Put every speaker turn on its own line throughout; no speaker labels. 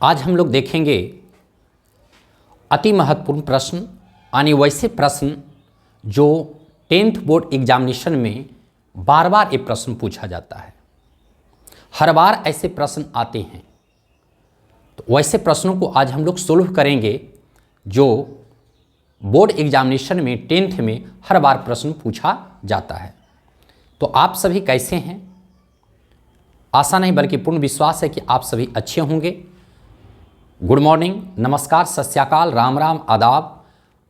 आज हम लोग देखेंगे अति महत्वपूर्ण प्रश्न, यानी वैसे प्रश्न जो 10th बोर्ड एग्जामिनेशन में बार बार ये प्रश्न पूछा जाता है। हर बार ऐसे प्रश्न आते हैं, तो वैसे प्रश्नों को आज हम लोग सोल्व करेंगे जो बोर्ड एग्जामिनेशन में 10th में हर बार प्रश्न पूछा जाता है। तो आप सभी कैसे हैं? आशा नहीं बल्कि पूर्ण विश्वास है कि आप सभी अच्छे होंगे। गुड मॉर्निंग, नमस्कार, सत श्री अकाल, राम राम, आदाब।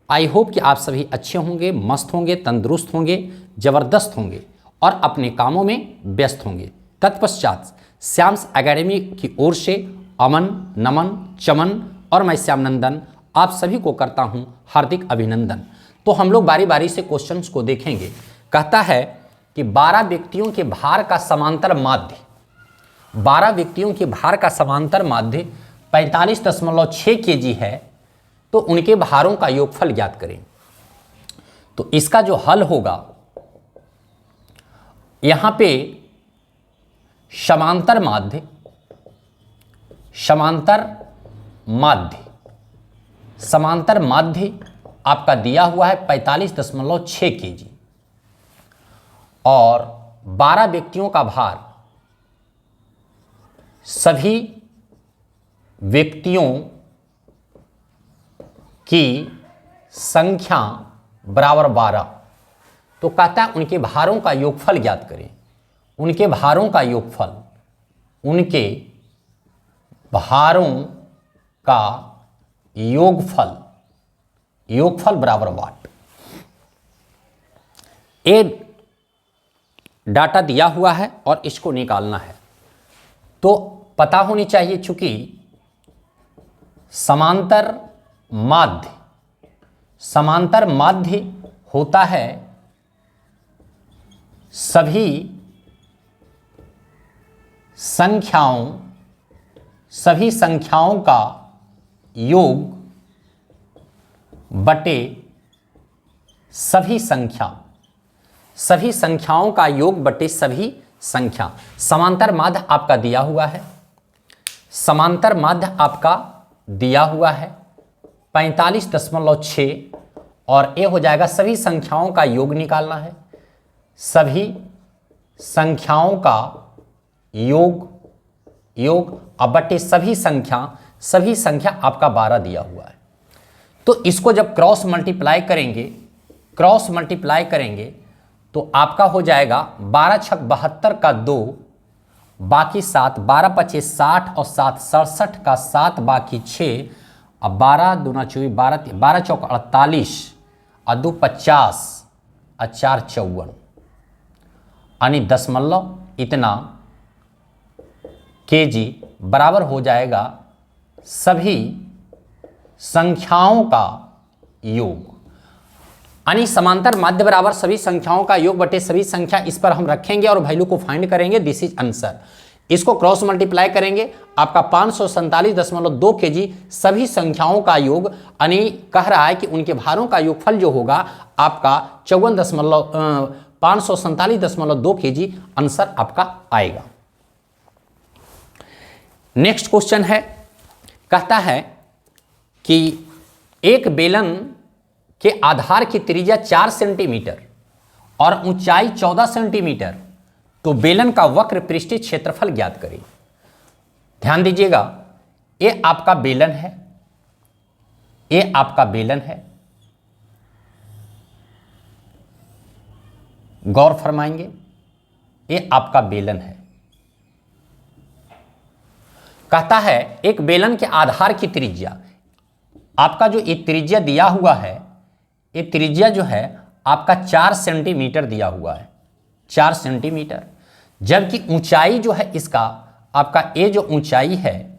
आई होप कि आप सभी अच्छे होंगे, मस्त होंगे, तंदुरुस्त होंगे, ज़बरदस्त होंगे और अपने कामों में व्यस्त होंगे। तत्पश्चात श्याम्स एकेडमी की ओर से अमन, नमन, चमन और मैं श्याम नंदन आप सभी को करता हूं हार्दिक अभिनंदन। तो हम लोग बारी बारी से क्वेश्चंस को देखेंगे। कहता है कि 12 व्यक्तियों के भार का समांतर माध्य 12 व्यक्तियों के भार का समांतर माध्य 45.6 kg है, तो उनके भारों का योगफल ज्ञात करें। तो इसका जो हल होगा, यहां पे समांतर माध्य आपका दिया हुआ है 45.6 kg और 12 व्यक्तियों का भार सभी व्यक्तियों की संख्या बराबर 12। तो कहता है उनके भारों का योगफल ज्ञात करें। उनके भारों का योगफल बराबर वाट। ये डाटा दिया हुआ है और इसको निकालना है। तो पता होनी चाहिए, चूंकि समांतर माध्य होता है सभी संख्याओं का योग बटे सभी संख्याओं का योग बटे सभी संख्या। समांतर माध्य आपका दिया हुआ है 45.6 और ये हो जाएगा सभी संख्याओं का योग निकालना है। सभी संख्याओं का योग अब बटे सभी संख्या आपका 12 दिया हुआ है। तो इसको जब क्रॉस मल्टीप्लाई करेंगे तो आपका हो जाएगा 12 छक 72 का 2 बाकी 7, 12 पचे 60 और 7 67 का 7 बाकी 6, अब 12 दूना 24, 12 चौक 48 और 2 50 और 4 54, यानी दशमलव इतना kg बराबर हो जाएगा सभी संख्याओं का योग। यानी समांतर माध्य बराबर सभी संख्याओं का योग बटे सभी संख्या, इस पर हम रखेंगे और वैल्यू को फाइंड करेंगे। This is answer. इसको क्रॉस मल्टीप्लाई करेंगे, आपका 547.2 kg सभी संख्याओं का योग, यानी कह रहा है कि उनके भारों का योगफल जो होगा आपका 547.2 kg आंसर आपका आएगा। नेक्स्ट क्वेश्चन है, कहता है कि एक बेलन के आधार की त्रिज्या 4 सेंटीमीटर और ऊंचाई 14 सेंटीमीटर, तो बेलन का वक्र पृष्ठीय क्षेत्रफल ज्ञात करें। ध्यान दीजिएगा, ये आपका बेलन है, गौर फरमाएंगे, ये आपका बेलन है। कहता है एक बेलन के आधार की त्रिज्या, आपका जो ये त्रिज्या दिया हुआ है, ये त्रिज्या जो है आपका 4 सेंटीमीटर दिया हुआ है, 4 सेंटीमीटर, जबकि ऊंचाई जो है इसका आपका ये जो ऊंचाई है,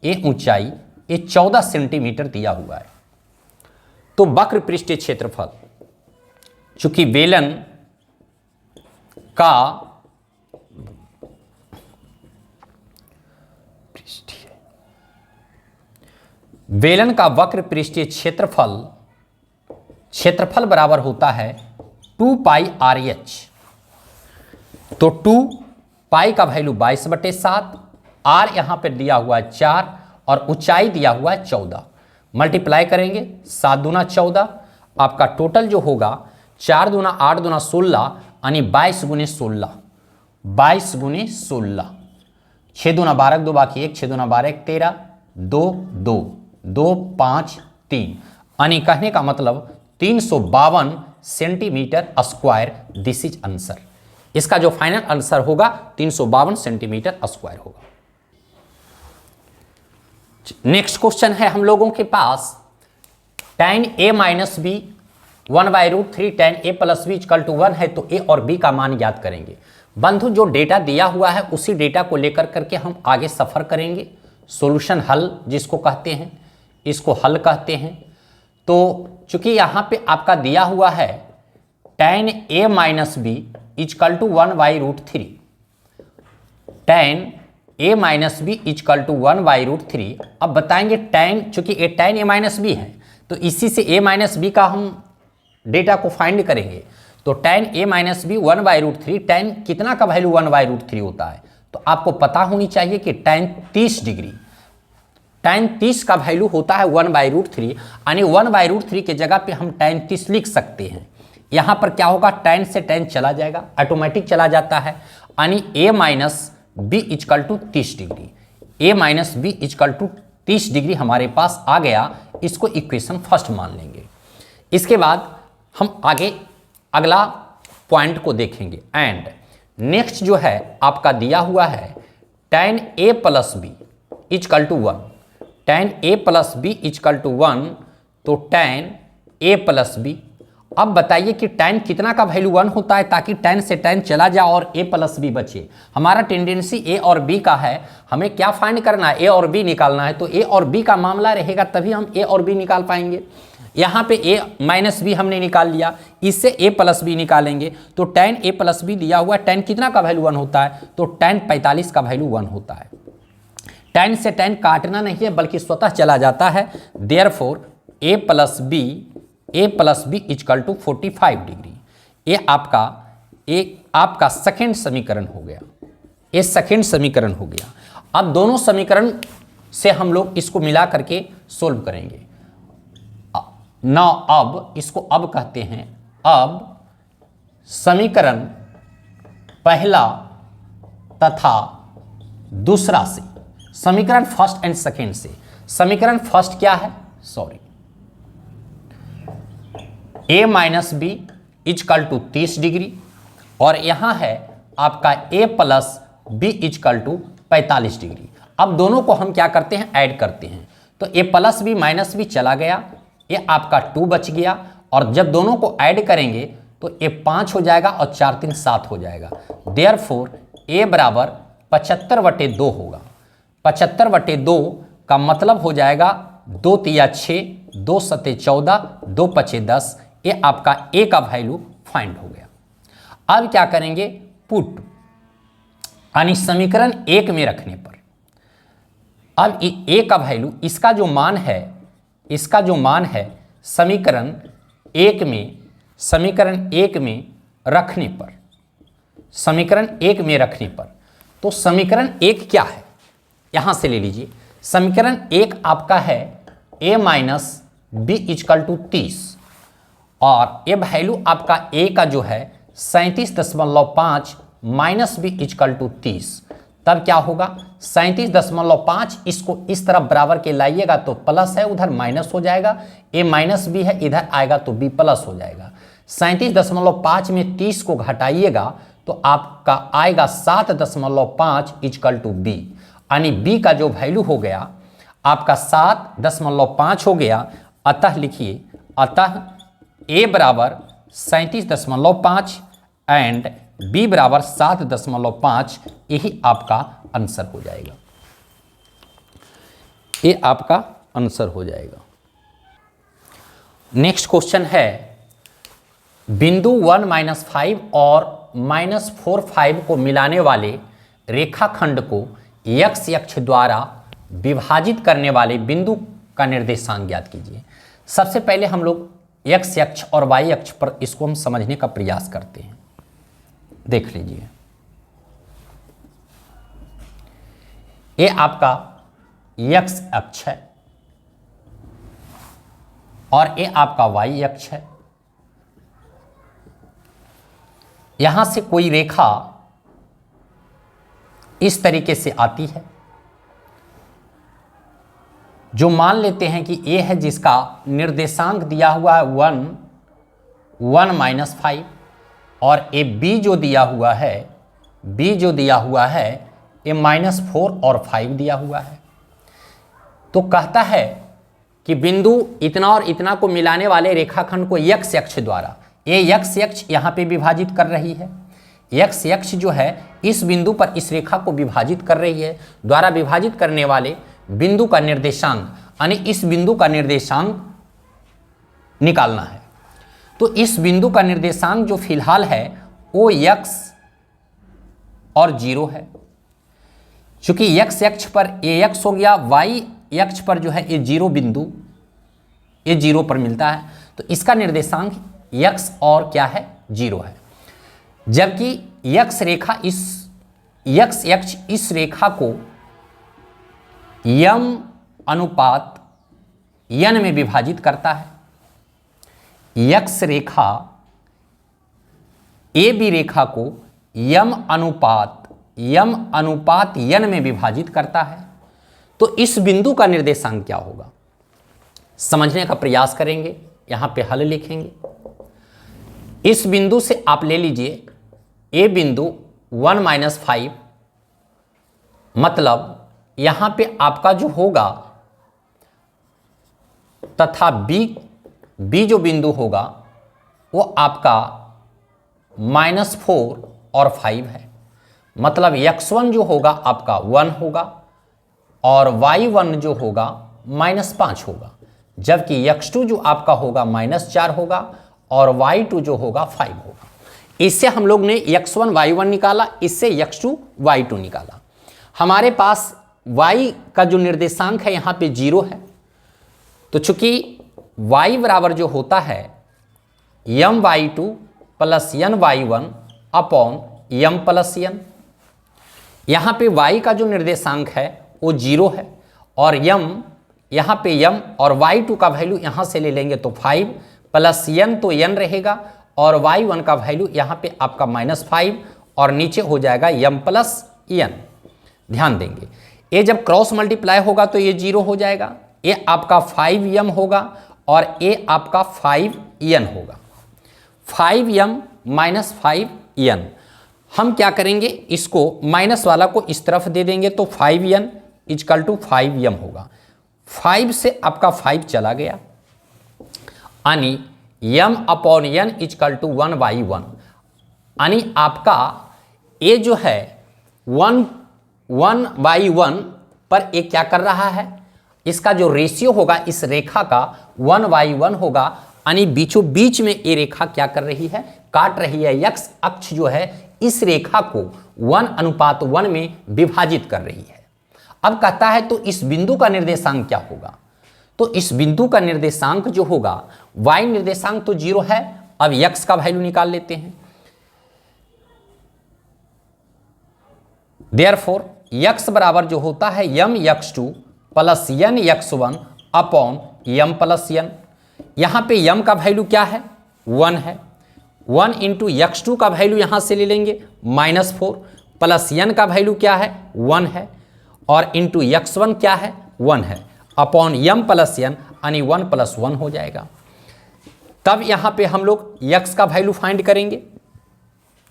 ये 14 सेंटीमीटर दिया हुआ है। तो वक्र पृष्ठीय क्षेत्रफल, चूंकि बेलन का वक्र पृष्ठीय क्षेत्रफल बराबर होता है 2 पाई RH। तो 2 पाई का वैल्यू 22/7, R यहां पर दिया हुआ है 4 और ऊंचाई दिया हुआ है 14। मल्टीप्लाई करेंगे 7 दूना 14, आपका टोटल जो होगा 4 दूना 8 दूना 16 यानी 22 गुने 16, 22 गुने 16। 6 दूना 12, 2 बाकी 1, 6 दूना 12 1 13, 2 2 2 5 3 यानी कहने का मतलब 352 centimetre square. This is answer. इसका जो फाइनल आंसर होगा 352 सेंटीमीटर स्क्वायर होगा। नेक्स्ट क्वेश्चन है हम लोगों के पास tan a minus B 1/√3 tan a plus B equal to 1 है, तो a और b का मान ज्ञात करेंगे। बंधु जो डेटा दिया हुआ है उसी डेटा को लेकर करके हम आगे सफर करेंगे। सॉल्यूशन हल जिसको कहते हैं, इसको हल कहते हैं। तो चूंकि यहाँ पे आपका दिया हुआ है tan a minus B equal to 1/√3, tan a minus B equal to 1/√3। अब बताएंगे tan, चूंकि ये tan a माइनस बी है तो इसी से a माइनस बी का हम डेटा को फाइंड करेंगे। तो tan a minus B 1/√3, tan कितना का वैल्यू 1/√3 होता है, तो आपको पता होनी चाहिए कि tan 30 डिग्री, tan 30 का वैल्यू होता है 1/√3, यानी 1/√3 के जगह पे हम tan 30 लिख सकते हैं। यहाँ पर क्या होगा, tan से tan चला जाएगा, ऑटोमेटिक चला जाता है, यानी a minus B equal to 30 degree, a minus B equal to 30 degree हमारे पास आ गया। इसको इक्वेशन फर्स्ट मान लेंगे। इसके बाद हम आगे अगला पॉइंट को देखेंगे। एंड नेक्स्ट जो है आपका दिया हुआ है tan a plus B equal to 1, tan a plus B equal to 1, तो tan a प्लस बी। अब बताइए कि tan कितना का वैल्यू 1 होता है, ताकि tan से tan चला जाए और a प्लस बी बचे। हमारा टेंडेंसी a और b का है, हमें क्या फाइंड करना है, a और b निकालना है। तो a और b का मामला रहेगा तभी हम a और b निकाल पाएंगे। यहाँ पे a माइनस बी हमने निकाल लिया, इससे a प्लस बी निकालेंगे तो tan a प्लस बी दिया हुआ है, tan कितना का वैल्यू 1 होता है, तो tan 45 का वैल्यू 1 होता है। tan से tan काटना नहीं है बल्कि स्वतः चला जाता है। Therefore a plus B equal to 45 degree. ये आपका सेकेंड समीकरण हो गया, ये सेकेंड समीकरण हो गया। अब दोनों समीकरण से हम लोग इसको मिला करके सोल्व करेंगे। ना अब इसको अब कहते हैं। अब समीकरण पहला तथा दूसरा से, समीकरण फर्स्ट एंड सेकेंड से। समीकरण फर्स्ट क्या है, a minus B equal to 30 degree, और यहाँ है आपका a plus B equal to 45 degree. अब दोनों को हम क्या करते हैं, ऐड करते हैं। तो a plus B minus B चला गया, ये आपका 2 बच गया, और जब दोनों को ऐड करेंगे तो a 5 हो जाएगा और 4 3 7 हो जाएगा। देयरफॉर a बराबर 75/2 होगा। 75/2 का मतलब हो जाएगा 2 तिया 6, 2 सते 14, 2 पचे 10। ये आपका a का वैल्यू फाइंड हो गया। अब क्या करेंगे, पुट, यानी समीकरण 1 में रखने पर अब a का वैल्यू, इसका जो मान है समीकरण 1 में रखने पर, तो समीकरण 1 क्या है, यहां से ले लीजिए। समीकरण 1 आपका है a minus B equal to 30, और ये वैल्यू आपका a का जो है 37.5 माइनस बी इक्वल टू 30। तब क्या होगा, 37.5, इसको इस तरफ बराबर के लाइएगा तो प्लस है, उधर माइनस हो जाएगा। a माइनस बी है, इधर आएगा तो b प्लस हो जाएगा। 37.5 में 30 को घटाइएगा तो आपका आएगा 7.5 इक्वल टू बी, यानी b का जो वैल्यू हो गया आपका 7.5 हो गया। अतः लिखिए, अतः a बराबर 37.5 एंड b बराबर 7.5, यही आपका आंसर हो जाएगा। ये आपका आंसर हो जाएगा। नेक्स्ट क्वेश्चन है, बिंदु 1 -5 और -4 को मिलाने वाले रेखाखंड को x अक्ष द्वारा विभाजित करने वाले बिंदु का निर्देशांक ज्ञात कीजिए। सबसे पहले हम लोग x अक्ष और y अक्ष पर इसको हम समझने का प्रयास करते हैं। देख लीजिए, ये आपका x अक्ष है और ये आपका y अक्ष है। यहां से कोई रेखा इस तरीके से आती है, जो मान लेते हैं कि a है, जिसका निर्देशांक दिया हुआ है 1 - 5, और ए b जो दिया हुआ है, ये -4 और 5 दिया हुआ है। तो कहता है कि बिंदु इतना और इतना को मिलाने वाले रेखाखंड को x अक्ष द्वारा, ये x अक्ष यहाँ पे विभाजित कर रही है। x अक्ष जो है इस बिंदु पर इस रेखा को विभाजित कर रही है। द्वारा विभाजित करने वाले बिंदु का निर्देशांक, यानी इस बिंदु का निर्देशांक निकालना है। तो इस बिंदु का निर्देशांक जो फिलहाल है वो x और 0 है। चूंकि x अक्ष पर ax हो गया, y अक्ष पर जो है ये 0 बिंदु, ये 0 पर मिलता है, तो इसका निर्देशांक x और क्या है, 0 है। जबकि x रेखा x अक्ष इस रेखा को m अनुपात n में विभाजित करता है। x रेखा AB रेखा को m अनुपात n में विभाजित करता है। तो इस बिंदु का निर्देशांक क्या होगा, समझने का प्रयास करेंगे। यहां पे हल लिखेंगे। इस बिंदु से आप ले लीजिए ए बिंदु 1 - 5, मतलब यहां पे आपका जो होगा, तथा बी जो बिंदु होगा वो आपका -4 और 5 है। मतलब x1 जो होगा आपका 1 होगा और y1 जो होगा -5 होगा, जबकि x2 जो आपका होगा -4 होगा और y2 जो होगा 5 होगा। इससे हम लोग ने x1 y1 निकाला, इससे x2 y2 निकाला। हमारे पास y का जो निर्देशांक है यहाँ पे 0 है, तो चूंकि y बराबर जो होता है my2 + ny1 upon m + n। यहाँ पे y का जो निर्देशांक है वो 0 है और यहाँ पे m और y2 का वैल्यू यहाँ से ले लेंगे तो 5 + n, तो n रहेगा और y1 का वैल्यू यहाँ पे आपका -5 और नीचे हो जाएगा m + n। ध्यान देंगे, ये जब क्रॉस मल्टीप्लाई होगा तो ये 0 हो जाएगा, ये आपका 5m होगा और ये आपका 5n होगा। 5m - 5n, हम क्या करेंगे, इसको माइनस वाला को इस तरफ दे देंगे तो 5n = 5m होगा। 5 से आपका 5 चला गया, यानी m/n = 1/1, यानी आपका ये जो है 1/1 पर ये क्या कर रहा है, इसका जो रेशियो होगा इस रेखा का 1/1 होगा, यानी बीचों बीच में ये रेखा क्या कर रही है, काट रही है। x अक्ष जो है इस रेखा को 1:1 में विभाजित कर रही है। अब कहता है तो इस बिंदु का निर्देशांक क्या होगा, तो इस बिंदु का निर्देशांक जो होगा, y निर्देशांक तो 0 है, अब x का वैल्यू निकाल लेते हैं। देयरफॉर x बराबर जो होता है mx2 + nx1 upon m + n। यहाँ पे m का वैल्यू क्या है, 1 है। 1 × x2 का वैल्यू यहाँ से ले लेंगे -4 + n का वैल्यू क्या है, 1 है, और इंटू x1 क्या है, 1 है, अपॉन m + n, यानी 1 + 1 हो जाएगा। तब यहाँ पे हम लोग x का वैल्यू फाइंड करेंगे।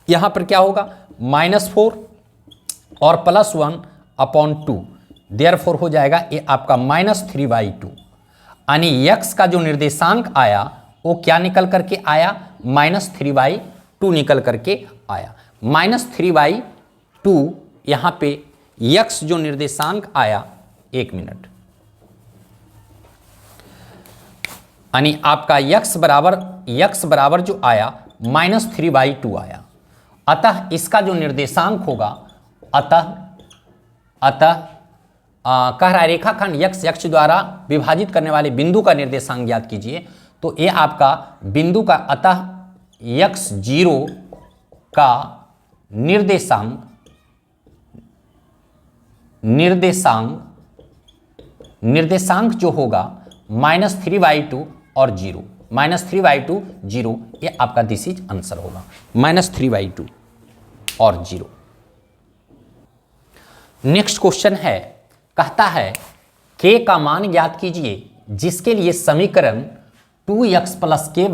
यहाँ पर क्या होगा, -4 और +1 अपॉन 2, देयरफॉर हो जाएगा ये आपका -3/2, यानी x का जो निर्देशांक आया वो क्या निकल करके आया, -3/2 निकल करके आया। -3/2 यहाँ पे x जो निर्देशांक आया, 1 मिनट, यानी आपका x बराबर जो आया -3/2 आया। अतः इसका जो निर्देशांक होगा, कह रहा है रेखाखंड x अक्ष द्वारा विभाजित करने वाले बिंदु का निर्देशांक ज्ञात कीजिए, तो ये आपका बिंदु का, अतः x0 का निर्देशांक निर्देशांक जो होगा -3/2 और 0, -3/2 0, ये आपका दिस इज आंसर होगा, -3/2 और 0। नेक्स्ट क्वेश्चन है, कहता है k का मान ज्ञात कीजिए जिसके लिए समीकरण 2x + ky =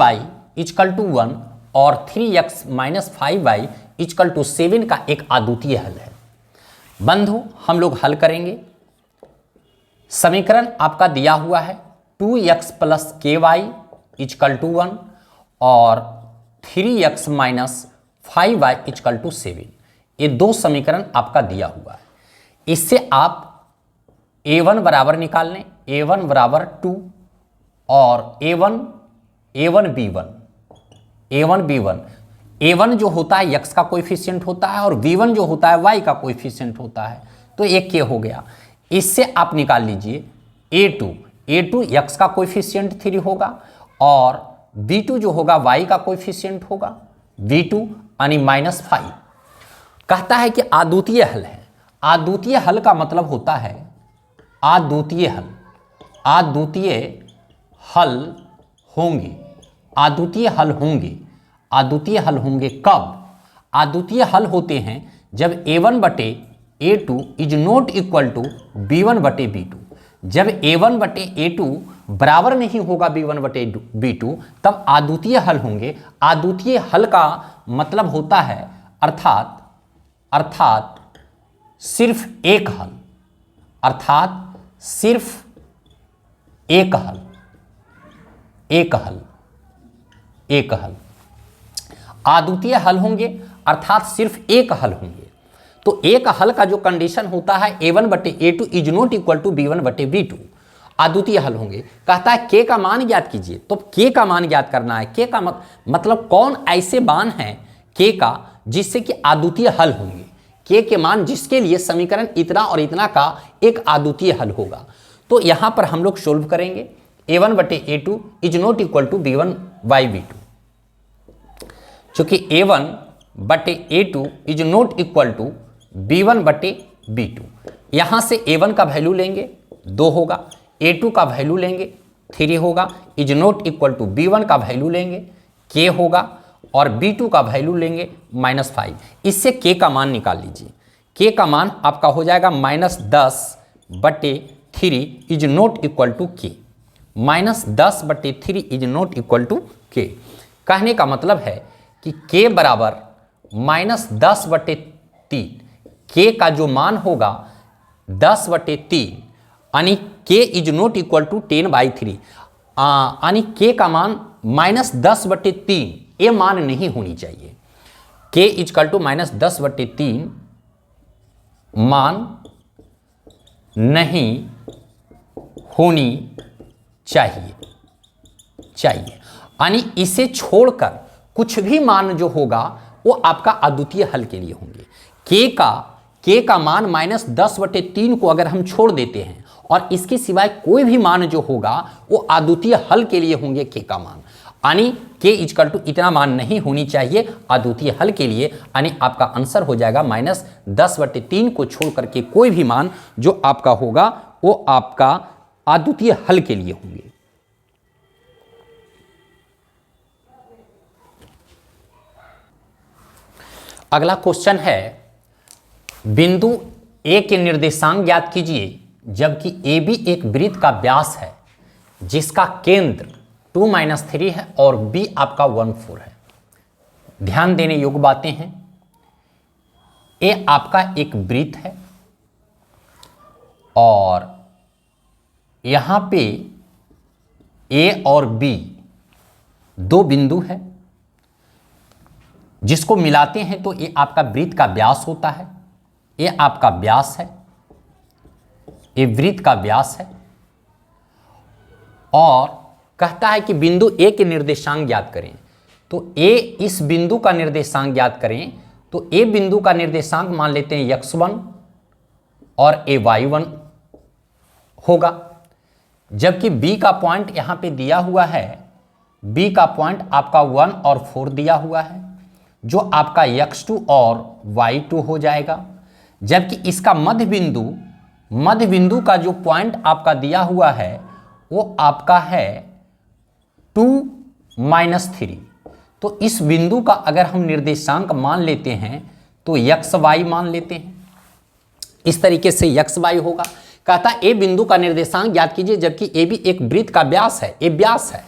1 और 3x - 5y = 7 का एक अद्वितीय हल है। बंधु हम लोग हल करेंगे। समीकरण आपका दिया हुआ है 2x + ky = 1 और 3x - 5y = 7। ये दो समीकरण आपका दिया हुआ है। इससे आप a1 बराबर निकाल लें, a1 बराबर 2 और a1 जो होता है x का कोएफिशिएंट होता है और b1 जो होता है y का कोएफिशिएंट होता है, तो एक k हो गया। इससे आप निकाल लीजिए a2 x का कोएफिशिएंट 3 होगा और b2 जो होगा y का कोएफिशिएंट होगा b2 यानी -5। कहता है कि अद्वितीय हल है। अद्वितीय हल का मतलब होता है अद्वितीय हल होंगे कब? अद्वितीय हल होते हैं जब a1/a2 is not equal to b1/b2। जब a1/a2 बराबर नहीं होगा b1/b2 तब अद्वितीय हल होंगे। अद्वितीय हल का मतलब होता है अर्थात सिर्फ एक हल, अद्वितीय हल होंगे अर्थात सिर्फ एक हल होंगे। तो एक हल का जो कंडीशन होता है a1/a2 is not equal to b1/b2, अद्वितीय हल होंगे। कहता है k का मान ज्ञात कीजिए, तो k का मान ज्ञात करना है। k का मतलब कौन ऐसे मान है k का जिससे कि अद्वितीय हल होंगे, k के मान जिसके लिए समीकरण इतना और इतना का एक अद्वितीय हल होगा। तो यहां पर हम लोग सोल्व करेंगे a1/a2 is not equal to b1/b2। चूंकि a1/a2 is not equal to b1/b2, यहां से a1 का वैल्यू लेंगे 2 होगा, a2 का वैल्यू लेंगे 3 होगा, is not equal to b1 का वैल्यू लेंगे k होगा और b2 का वैल्यू लेंगे -5। इससे k का मान निकाल लीजिए। k का मान आपका हो जाएगा -10/3 is not equal to k, -10/3 is not equal to k। कहने का मतलब है कि k बराबर -10/3, k का जो मान होगा 10/3 यानी k is not equal to 10/3, यानी k का मान -10/3 ये मान नहीं होनी चाहिए। k इजकल टू -10/3 मान नहीं होनी चाहिए यानी इसे छोड़कर कुछ भी मान जो होगा वो आपका अद्वितीय हल के लिए होंगे। k का मान -10/3 को अगर हम छोड़ देते हैं और इसके सिवाय कोई भी मान जो होगा वो अद्वितीय हल के लिए होंगे k का मान, यानी k इजकल टू इतना मान नहीं होनी चाहिए अद्वितीय हल के लिए, यानी आपका आंसर हो जाएगा -10/3 को छोड़ करके कोई भी मान जो आपका होगा वो आपका अद्वितीय हल के लिए होंगे। अगला क्वेश्चन है, बिंदु A के निर्देशांक ज्ञात कीजिए जबकि AB एक वृत्त का व्यास है जिसका केंद्र 2-3 है और B आपका 1-4 है। ध्यान देने योग्य बातें हैं। A आपका एक वृत्त है और यहां पे A और B दो बिंदु है जिसको मिलाते हैं तो ये आपका वृत्त का व्यास होता है। ये आपका व्यास है, ये वृत्त का व्यास है और कहता है कि बिंदु A के निर्देशांक ज्ञात करें। तो A इस बिंदु का निर्देशांक ज्ञात करें तो A बिंदु का निर्देशांक मान लेते हैं x1 और A y1 होगा, जबकि B का पॉइंट यहां पे दिया हुआ है। B का पॉइंट आपका 1 और 4 दिया हुआ है जो आपका x2 और y2 हो जाएगा, जबकि इसका मध्य बिंदु मध्य बिंदु का जो पॉइंट आपका दिया हुआ है वो आपका है 2-3। तो इस बिंदु का अगर हम निर्देशांक मान लेते हैं तो एक्स वाई मान लेते हैं। इस तरीके से एक्स वाई होगा। कहता ए बिंदु का निर्देशांक ज्ञात कीजिए, जबकि ए भी एक वृत्त का व्यास है। ए व्यास है,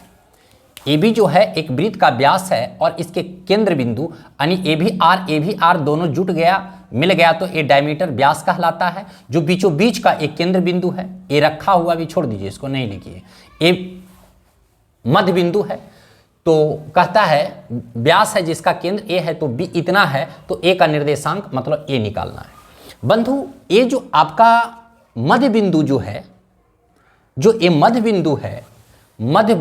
ए बी जो है एक वृत्त का व्यास है और इसके केंद्र बिंदु यानी ए भी आर दोनों जुट गया, मिल गया तो ए डायमीटर व्यास कहलाता है। जो बीचों बीच का एक केंद्र बिंदु है, ए रखा हुआ भी छोड़ दीजिए, इसको नहीं लिखिए, ए मध्य बिंदु है। तो कहता है व्यास है जिसका केंद्र ए है तो बी इतना है, तो ए का निर्देशांक मतलब ए निकालना है। बंधु ए जो आपका मध्य बिंदु जो है, जो ए मध्य बिंदु है, मध्य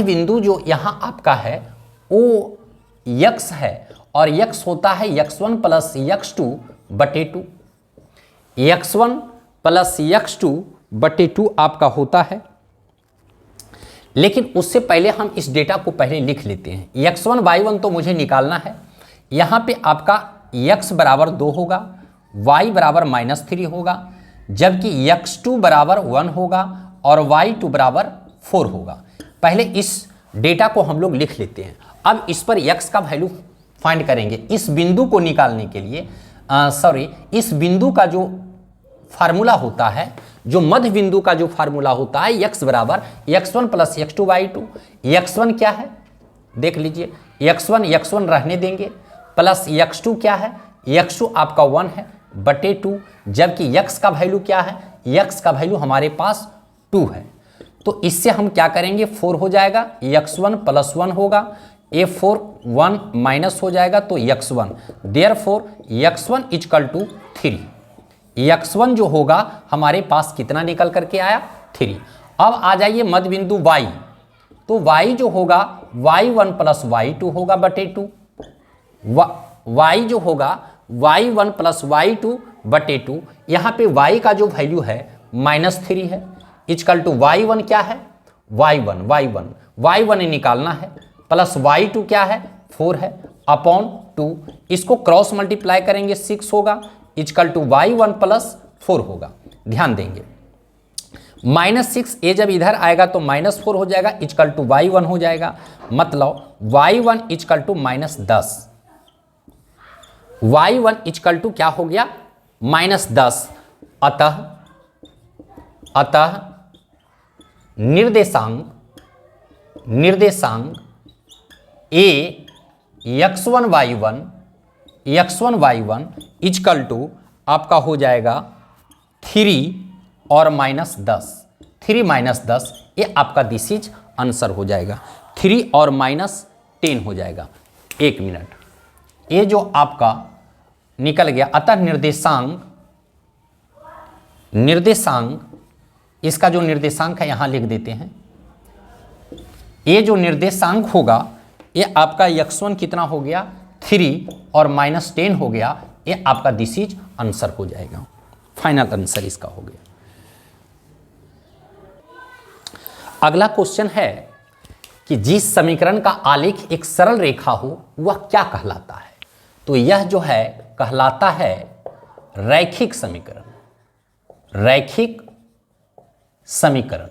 बिंदु जो यहां आपका है वो यक्स है और यक्स होता है x1 प्लस x2 बटे 2। x1 प्लस x2 बटे 2 आपका होता है। लेकिन उससे पहले हम इस डेटा को पहले लिख लेते हैं। x1 y1 तो मुझे निकालना है। यहां पे आपका x बराबर 2 होगा, y बराबर -3 होगा, जबकि x2 बराबर 1 होगा और y2 बराबर 4 होगा। पहले इस डेटा को हम लोग लिख लेते हैं। अब इस पर x का वैल्यू फाइंड करेंगे। इस बिंदु को निकालने के लिए इस बिंदु का जो फार्मूला होता है, जो मध्य बिंदु का जो फार्मूला होता है, x बराबर x1 plus x2 y2। x1 क्या है देख लीजिए, x1 रहने देंगे, प्लस x2 क्या है, x2 आपका 1 है बटे 2, जबकि x का वैल्यू क्या है, x का वैल्यू हमारे पास 2 है। तो इससे हम क्या करेंगे, 4 हो जाएगा, x1 प्लस 1 होगा, a4 1 माइनस हो जाएगा तो x1, therefore x1 equal to 3। x1 जो होगा हमारे पास कितना निकल करके आया, 3। अब आ जाइए मध्य बिंदु y, तो y जो होगा y1 प्लस y2 होगा बटे 2। y जो होगा y1 प्लस y2 बटे 2, यहाँ पे y का जो वैल्यू है -3 है, इक्वल टू y1 क्या है, y1 निकालना है, प्लस y2 क्या है, 4 है अपॉन 2। इसको क्रॉस मल्टीप्लाई करेंगे 6 होगा, इक्वल टू y1 प्लस 4 होगा। ध्यान देंगे -6 ए जब इधर आएगा तो -4 हो जाएगा, इक्वल टू y1 हो जाएगा, मतलब y1 equal to -10। y1 equal to क्या हो गया, -10। अतः निर्देशांक ए x1 y1 इक्वल टू आपका हो जाएगा 3 और -10। 3 -10 ये आपका दिस इज आंसर हो जाएगा, 3 और -10 हो जाएगा। 1 मिनट, ये जो आपका निकल गया। अतः निर्देशांक इसका जो निर्देशांक है यहां लिख देते हैं। ये जो निर्देशांक होगा ये आपका x1 कितना हो गया, 3 और -10 हो गया, ये आपका दिस इज आंसर हो जाएगा। फाइनल आंसर इसका हो गया। अगला क्वेश्चन है कि जिस समीकरण का आलेख एक सरल रेखा हो वह क्या कहलाता है। तो यह जो है कहलाता है रैखिक समीकरण।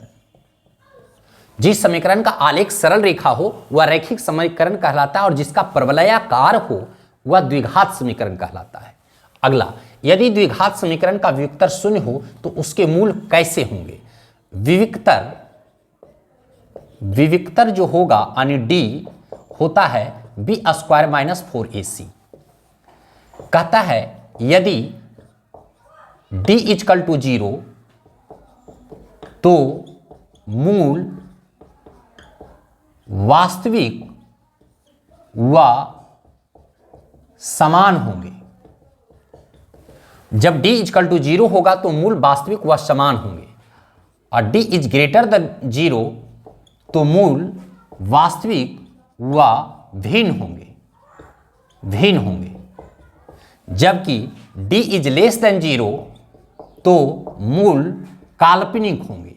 जिस समीकरण का आलेख सरल रेखा हो वह रैखिक समीकरण कहलाता है और जिसका परवलयाकार हो वह द्विघात समीकरण कहलाता है। अगला, यदि द्विघात समीकरण का विविक्तर 0 हो तो उसके मूल कैसे होंगे। विविक्तर जो होगा यानी डी होता है b² - 4ac। कहता है यदि d इक्वल टू 0 तो मूल वास्तविक व समान होंगे। जब d इक्वल टू 0 होगा तो मूल वास्तविक व समान होंगे और d इज ग्रेटर देन 0 तो मूल वास्तविक व भिन्न होंगे। जबकि d इज लेस देन 0 तो मूल काल्पनिक होंगे।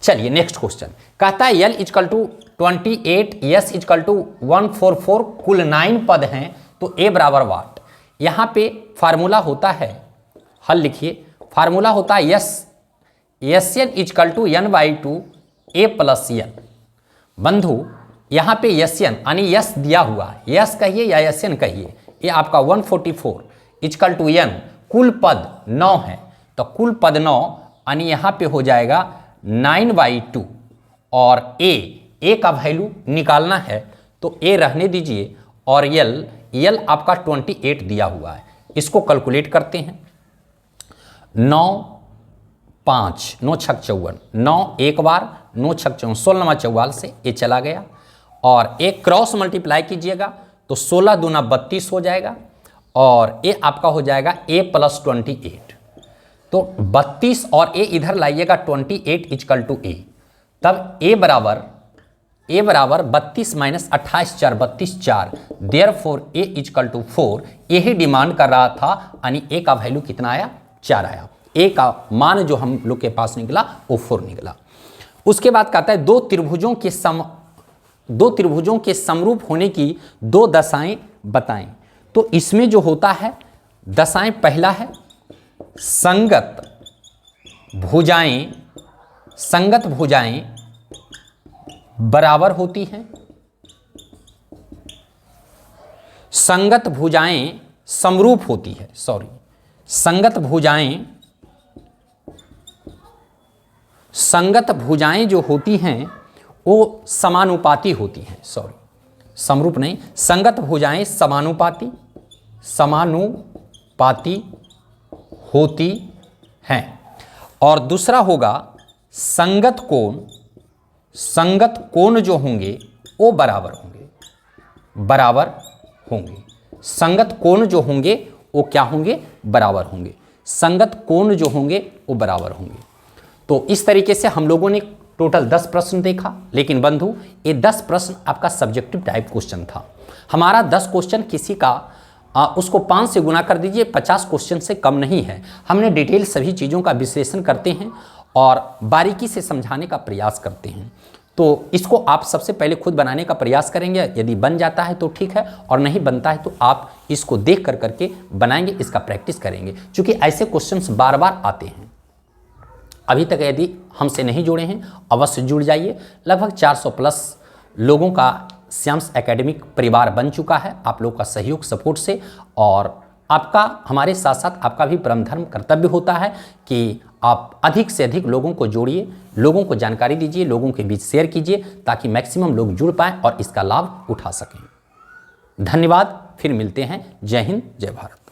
चलिए नेक्स्ट क्वेश्चन कहता है L is equal to 28, S is equal to 144, कुल 9 पद हैं तो A बराबर वाट। यहाँ पे फार्मूला होता है, हल लिखिए, फार्मूला होता है Sn is equal to n/2 A plus n। बंधु यहाँ पे Sn यानी यस दिया हुआ है, यस कहिए या Sn कहिए, ये आपका 144 इजकल टू n, कुल पद 9 है तो कुल पद 9 यानी यहाँ पे हो जाएगा 9/2 और A का वैल्यू निकालना है तो A रहने दीजिए और L आपका 28 दिया हुआ है, इसको कैलकुलेट करते हैं। 9 5 9 छक 54, 9 एक बार 9 छक 54, 16 44 से A चला गया और एक क्रॉस मल्टीप्लाई कीजिएगा तो 16 दूना 32 हो जाएगा और A आपका हो जाएगा A प्लस 28। तो 32 और A इधर लाइएगा 28 इजकल टू A, तब A बराबर 32 minus 28 4 32 4, therefore A is equal to 4। यही डिमांड कर रहा था यानी A का वैल्यू कितना आया, 4 आया। A का मान जो हम लोग के पास निकला वो 4 निकला। उसके बाद कहता है दो त्रिभुजों के समरूप होने की 2 दशाएं बताएं। तो इसमें जो होता है दशाएं, पहला है संगत भुजाएं बराबर होती हैं, संगत भुजाएं समरूप होती है, संगत भुजाएं जो होती हैं वो समानुपाती होती हैं, समरूप नहीं, संगत भुजाएं समानुपाती होती हैं। और दूसरा होगा संगत कोण जो होंगे वो बराबर होंगे। संगत कोण जो होंगे वो क्या होंगे, बराबर होंगे। संगत कोण जो होंगे वो बराबर होंगे। तो इस तरीके से हम लोगों ने टोटल 10 प्रश्न देखा, लेकिन बंधु ये 10 प्रश्न आपका सब्जेक्टिव टाइप क्वेश्चन था। हमारा 10 क्वेश्चन किसी का उसको 5 से गुना कर दीजिए, 50 क्वेश्चन से कम नहीं है। हमने डिटेल सभी चीज़ों का विश्लेषण करते हैं और बारीकी से समझाने का प्रयास करते हैं। तो इसको आप सबसे पहले खुद बनाने का प्रयास करेंगे, यदि बन जाता है तो ठीक है और नहीं बनता है तो आप इसको देख कर करके बनाएंगे, इसका प्रैक्टिस करेंगे, क्योंकि ऐसे क्वेश्चंस बार बार आते हैं। अभी तक यदि हमसे नहीं जुड़े हैं अवश्य जुड़ जाइए। लगभग 400 प्लस लोगों का श्याम्स एकेडमिक परिवार बन चुका है आप लोग का सहयोग सपोर्ट से, और आपका हमारे साथ साथ आपका भी परम धर्म कर्तव्य होता है कि आप अधिक से अधिक लोगों को जोड़िए, लोगों को जानकारी दीजिए, लोगों के बीच शेयर कीजिए ताकि मैक्सिमम लोग जुड़ पाएँ और इसका लाभ उठा सकें। धन्यवाद, फिर मिलते हैं। जय हिंद, जय भारत।